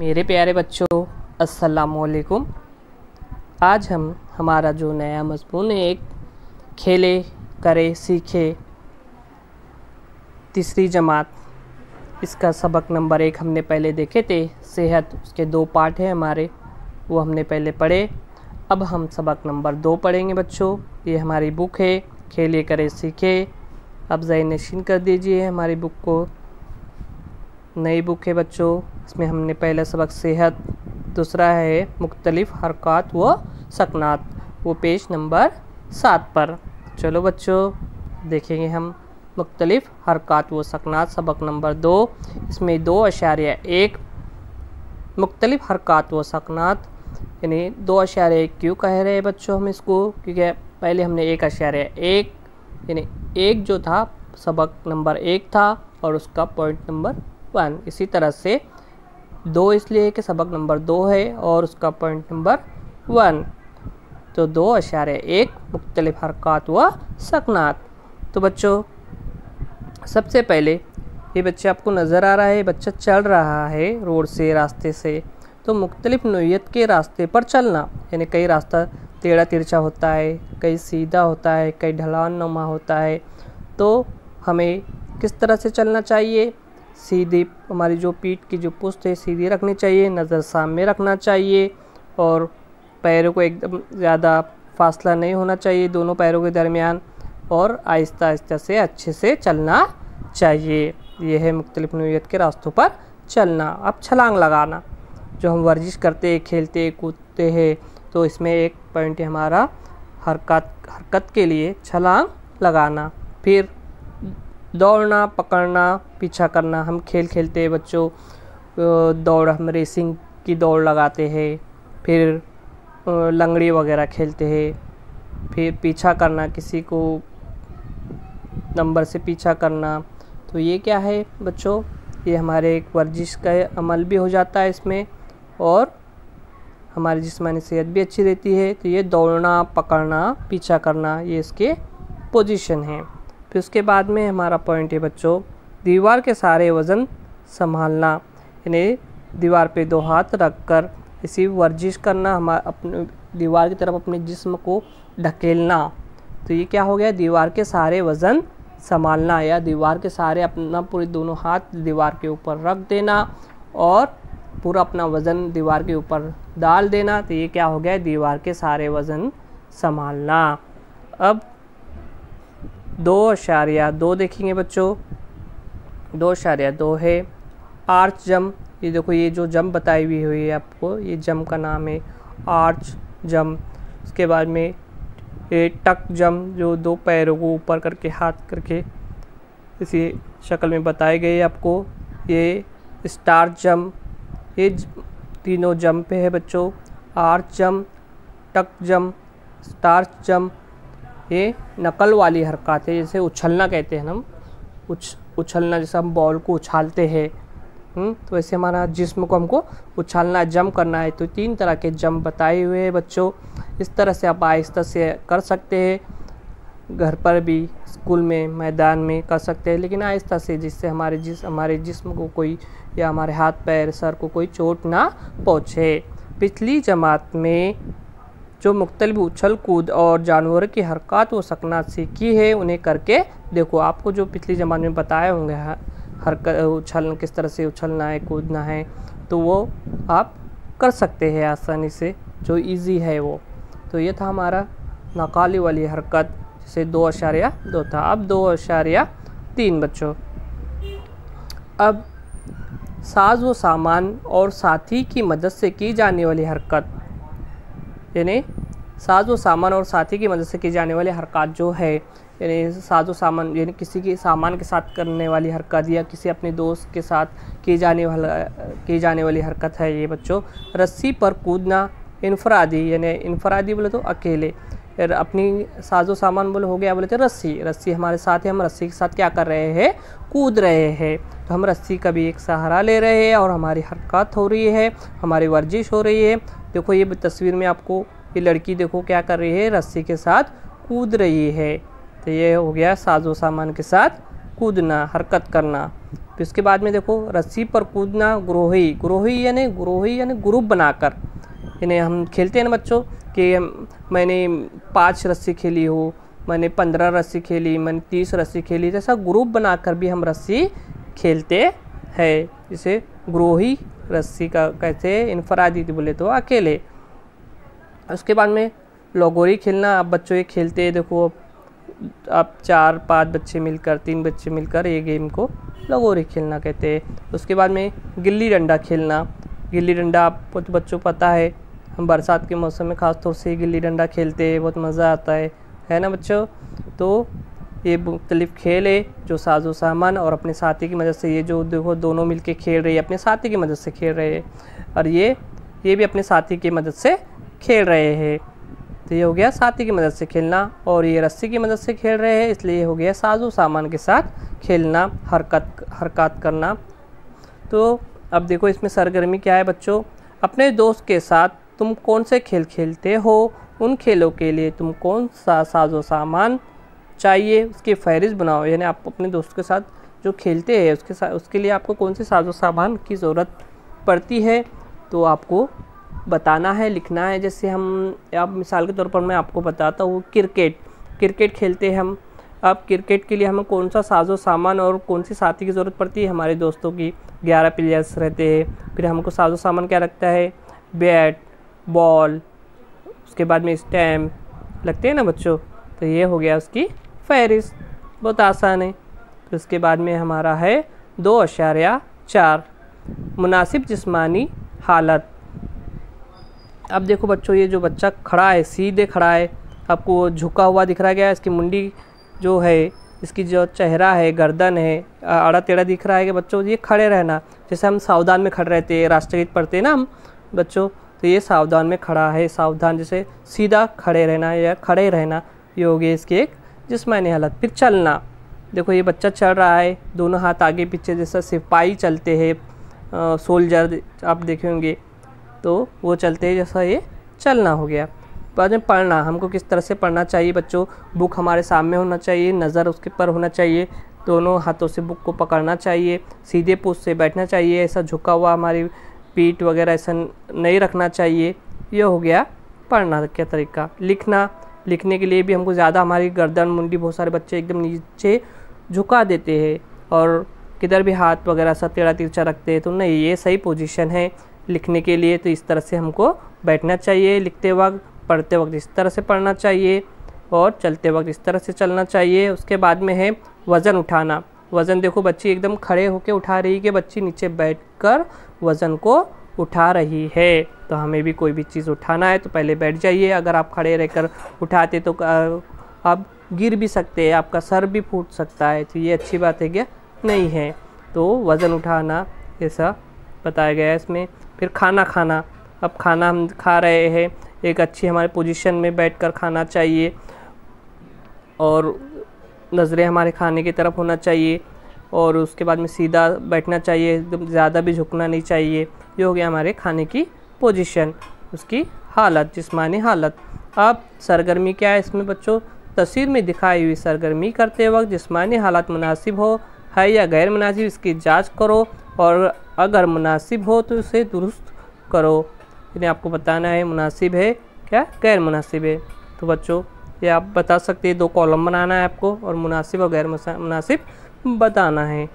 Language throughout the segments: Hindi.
मेरे प्यारे बच्चों, अस्सलामुअलैकुम। आज हम हमारा जो नया मज़मून है, एक खेले करे सीखे तीसरी जमात, इसका सबक नंबर 1 हमने पहले देखे थे। सेहत, उसके 2 पार्ट हैं हमारे, वो हमने पहले पढ़े। अब हम सबक नंबर 2 पढ़ेंगे बच्चों। ये हमारी बुक है, खेले करे सीखे। अब ज़हन नशीन कर दीजिए हमारी बुक को। नई बुक है बच्चों, इसमें हमने पहला सबक सेहत, दूसरा है मुख्तलिफ हरकत व सकनात, वो पेज नंबर 7 पर। चलो बच्चों देखेंगे हम मुख्तलिफ हरकत व सकनात सबक नंबर 2। इसमें 2.1 मुख्तलिफ हरकत व सकनात, यानी 2.1 क्यों कह रहे हैं बच्चों हम इसको, क्योंकि पहले हमने 1.1 यानी 1 जो था सबक नंबर 1 था और उसका पॉइंट नंबर 1। इसी तरह से 2 इसलिए कि सबक नंबर 2 है और उसका पॉइंट नंबर 1। तो 2.1 मुख्तलिफ हरकत व सकनात। तो बच्चों सबसे पहले ये बच्चे आपको नज़र आ रहा है, बच्चा चल रहा है रोड से, रास्ते से। तो मुख्तलिफ नौइयत के रास्ते पर चलना, यानी कई रास्ता टेढ़ा तिरछा होता है, कई सीधा होता है, कई ढलान नुमा होता है। तो हमें किस तरह से चलना चाहिए? सीधी, हमारी जो पीठ की जो पुश्त है सीधी रखनी चाहिए, नज़र सामने रखना चाहिए और पैरों को एकदम ज़्यादा फासला नहीं होना चाहिए दोनों पैरों के दरमियान, और आहिस्ता आहिस्ता से अच्छे से चलना चाहिए। यह है मुख्तलिफ नौइयत के रास्तों पर चलना। अब छलांग लगाना, जो हम वर्जिश करते खेलते कूदते हैं, तो इसमें एक पॉइंट है हमारा हरकत के लिए छलांग लगाना। फिर दौड़ना, पकड़ना, पीछा करना। हम खेल खेलते हैं बच्चों, दौड़, हम रेसिंग की दौड़ लगाते हैं, फिर लंगड़ी वगैरह खेलते हैं। फिर पीछा करना, किसी को नंबर से पीछा करना। तो ये क्या है बच्चों, ये हमारे एक वर्जिश का अमल भी हो जाता है इसमें, और हमारी जिस्मानी सेहत भी अच्छी रहती है। तो ये दौड़ना, पकड़ना, पीछा करना, ये इसके पोजीशन हैं। फिर उसके बाद में हमारा पॉइंट है बच्चों, दीवार के सारे वज़न संभालना, यानी दीवार पे 2 हाथ रख कर इसी वर्जिश करना, हमारा अपने दीवार की तरफ अपने जिस्म को ढकेलना। तो ये क्या हो गया, दीवार के सारे वज़न संभालना, या दीवार के सारे अपना पूरे दोनों हाथ दीवार के ऊपर रख देना और पूरा अपना वज़न दीवार के ऊपर डाल देना। तो ये क्या हो गया, दीवार के सारे वज़न संभालना। अब 2.2 देखेंगे बच्चों। 2.2 है आर्च जंप। ये देखो, ये जो जंप बताई हुई है आपको, ये जंप का नाम है आर्च जंप। उसके बाद में ये टक जंप, जो 2 पैरों को ऊपर करके हाथ करके इसी शक्ल में बताए गए आपको। ये स्टार जंप, ये तीनों जंप है बच्चों, आर्च जंप, टक जंप, स्टार जंप। ये नकल वाली हरकत है, जैसे उछलना कहते हैं हम, उछलना, जैसे हम बॉल को उछालते हैं, तो वैसे हमारा जिस्म को हमको उछालना, जंप करना है। तो 3 तरह के जंप बताए हुए हैं बच्चों। इस तरह से आप आहिस्ता से कर सकते हैं, घर पर भी, स्कूल में, मैदान में कर सकते हैं, लेकिन आहिस्ता से, जिससे हमारे जिस्म को कोई, या हमारे हाथ पैर सर को कोई चोट ना पहुँचे। पिछली जमात में जो मुख्तलिफ उछल कूद और जानवरों की हरकत व सकनात सीखी है, उन्हें करके देखो। आपको जो पिछली जमात में बताए होंगे हरकत, किस तरह से उछलना है, कूदना है, तो वो आप कर सकते हैं आसानी से, जो इजी है वो। तो ये था हमारा नकाली वाली हरकत, जैसे 2.2 था। अब 2.3 बच्चों। अब साज व सामान और साथी की मदद से की जाने वाली हरकत, यानी साज व सामान और साथी की मदद से की जाने वाली हरकत जो है, यानी साज व सामान यानी किसी के सामान के साथ करने वाली हरकत, या किसी अपने दोस्त के साथ की जाने वाली हरकत है ये बच्चों। रस्सी पर कूदना, इनफरादी, यानी इनफरादी बोले तो अकेले, अपनी साजो सामान बोले हो गया, बोले तो रस्सी हमारे साथ है, हम रस्सी के साथ क्या कर रहे हैं, कूद रहे हैं। तो हम रस्सी का भी एक सहारा ले रहे हैं और हमारी हरकत हो रही है, हमारी वर्जिश हो रही है। देखो ये तस्वीर में आपको ये लड़की देखो क्या कर रही है, रस्सी के साथ कूद रही है। तो ये हो गया साजो सामान के साथ कूदना, हरकत करना। तो इसके बाद में देखो रस्सी पर कूदना, ग्रोही, ग्रोही यानी ग्रुप बनाकर, यानी हम खेलते हैं ना बच्चों कि मैंने 5 रस्सी खेली हो, मैंने 15 रस्सी खेली, मैंने 30 रस्सी खेली, जैसा ग्रुप बनाकर भी हम रस्सी खेलते हैं। इसे ग्रोही रस्सी का कहते हैं, इनफरादी बोले तो अकेले। उसके बाद में लगोरी खेलना। अब बच्चों ये खेलते हैं, देखो आप 4-5 बच्चे मिलकर, 3 बच्चे मिलकर ये गेम को लगोरी खेलना कहते हैं। उसके बाद में गिल्ली डंडा खेलना। गिल्ली डंडा आपको तो बच्चों पता है, हम बरसात के मौसम में ख़ास तौर से गिल्ली डंडा खेलते हैं, बहुत मज़ा आता है ना बच्चों। तो ये मुख्तलिफ़ खेल है जो साजो सामान और अपने साथी की मदद से, ये जो देखो दोनों मिलके खेल रहे हैं, अपने साथी की मदद से खेल रहे हैं, और ये भी अपने साथी की मदद से खेल रहे हैं। तो ये हो गया साथी की मदद से खेलना, और ये रस्सी की मदद से खेल रहे हैं, इसलिए ये हो गया साजो सामान के साथ खेलना, हरकत करना। तो अब देखो इसमें सरगर्मी क्या है बच्चों, अपने दोस्त के साथ तुम कौन से खेल खेलते हो, उन खेलों के लिए तुम कौन सा साजो सामान चाहिए उसकी फहरिस्त बनाओ। यानी आप अपने दोस्त के साथ जो खेलते हैं उसके लिए आपको कौन से साजो सामान की ज़रूरत पड़ती है, तो आपको बताना है, लिखना है। जैसे अब मिसाल के तौर पर मैं आपको बताता हूँ, क्रिकेट खेलते हैं हम। अब क्रिकेट के लिए हमें कौन सा साजो सामान और कौन सी साथी की ज़रूरत पड़ती है, हमारे दोस्तों की 11 प्लेयर्स रहते हैं। फिर हमको साजो सामान क्या लगता है, बैट, बॉल, उसके बाद में स्टैम्प लगते हैं ना बच्चों। तो ये हो गया उसकी फहरिस्त, बहुत आसान है। तो इसके बाद में हमारा है 2.4 मुनासिब जिस्मानी हालत। अब देखो बच्चों, ये जो बच्चा खड़ा है, सीधे खड़ा है, आपको झुका हुआ दिख रहा है, इसकी मुंडी जो है, इसकी जो चेहरा है, गर्दन है, आड़ा टेढ़ा दिख रहा है कि बच्चों ये खड़े रहना। जैसे हम सावधान में खड़े रहते हैं, राष्ट्रगीत पढ़ते हैं ना हम बच्चों, तो ये सावधान में खड़ा है, सावधान जैसे सीधा खड़े रहना या खड़े रहना, ये हो गया इसकी एक जिस्मानी हालत। फिर चलना, देखो ये बच्चा चल रहा है, दोनों हाथ आगे पीछे, जैसा सिपाही चलते हैं, सोल्जर आप देखे होंगे, तो वो चलते हैं, जैसा ये चलना हो गया। बाद में पढ़ना, हमको किस तरह से पढ़ना चाहिए बच्चों, बुक हमारे सामने होना चाहिए, नज़र उसके पर होना चाहिए, दोनों हाथों से बुक को पकड़ना चाहिए, सीधे पूँछ से बैठना चाहिए, ऐसा झुका हुआ हमारी पीठ वगैरह ऐसा नहीं रखना चाहिए। ये हो गया पढ़ना का तरीका। लिखने के लिए भी हमको ज़्यादा हमारी गर्दन मुंडी, बहुत सारे बच्चे एकदम नीचे झुका देते हैं और किधर भी हाथ वगैरह सब टेढ़ा तिरछा रखते हैं, तो नहीं, ये सही पोजीशन है लिखने के लिए। तो इस तरह से हमको बैठना चाहिए लिखते वक्त, पढ़ते वक्त इस तरह से पढ़ना चाहिए, और चलते वक्त इस तरह से चलना चाहिए। उसके बाद में है वज़न उठाना। वज़न देखो बच्ची एकदम खड़े होकर उठा रही है कि बच्ची नीचे बैठकर वज़न को उठा रही है। तो हमें भी कोई भी चीज़ उठाना है तो पहले बैठ जाइए। अगर आप खड़े रहकर उठाते तो आप गिर भी सकते हैं, आपका सर भी फूट सकता है, तो ये अच्छी बात है क्या, नहीं है। तो वज़न उठाना ऐसा बताया गया है इसमें। फिर खाना, अब खाना हम खा रहे हैं, एक अच्छी हमारे पोजीशन में बैठकर खाना चाहिए, और नज़रें हमारे खाने की तरफ होना चाहिए, और उसके बाद में सीधा बैठना चाहिए, एकदम ज़्यादा भी झुकना नहीं चाहिए। ये हो गया हमारे खाने की पोजीशन, उसकी हालत, जिस्मानी हालत। अब सरगर्मी क्या है इसमें बच्चों, तस्वीर में दिखाई हुई सरगर्मी करते वक्त जिस्मानी हालत मुनासिब हो है या गैर मुनासिब, इसकी जांच करो, और अगर मुनासिब हो तो उसे दुरुस्त करो। यानी आपको बताना है मुनासिब है क्या गैर मुनासिब है। तो बच्चों ये आप बता सकते हैं, 2 कॉलम बनाना है आपको, और मुनासिब और गैर मुनासिब बताना है।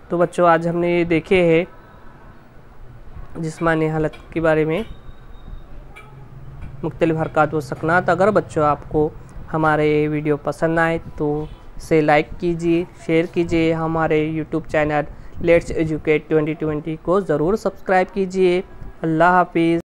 तो बच्चों आज हमने ये देखे हैं जिस्मानी हालत के बारे में, मुख्तलिफ हरकत व सकनात। अगर बच्चों आपको हमारे ये वीडियो पसंद आए तो इसे लाइक कीजिए, शेयर कीजिए, हमारे यूट्यूब चैनल लेट्स एजुकेट 2020 को ज़रूर सब्सक्राइब कीजिए। अल्लाह हाफिज़।